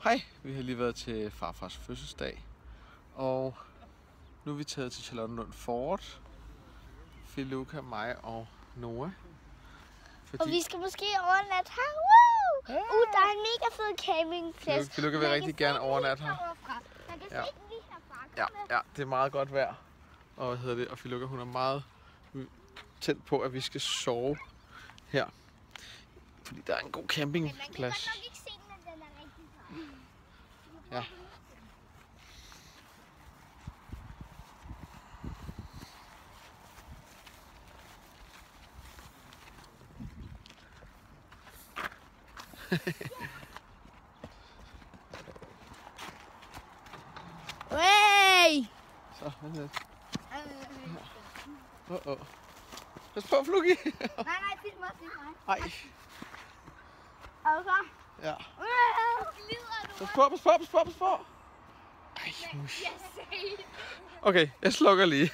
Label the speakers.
Speaker 1: Hej, vi har lige været til farfars fødselsdag, og nu er vi taget til Charlottenlund Fort. Filuka, mig og Noah.
Speaker 2: Og vi skal måske overnatte her. Wow! Der er en mega fed campingplads.
Speaker 1: Filuka vil rigtig gerne overnatte her.
Speaker 2: Man kan se den lige herfra.
Speaker 1: Ja, det er meget godt vejr. Og og Filuka, hun er meget tæt på, at vi skal sove her. Fordi der er en god campingplads.
Speaker 2: Men man kan godt nok ikke se den, at den er rigtig tør.
Speaker 1: Ja.
Speaker 2: Hey!
Speaker 1: Så, vent lidt. Pas på, Flugi!
Speaker 2: Nej, film mig.
Speaker 1: Ej.
Speaker 2: Er du klar?
Speaker 1: Ja.
Speaker 2: Glider du?
Speaker 1: Pas på. Ej, mus. Okay, jeg slukker lige.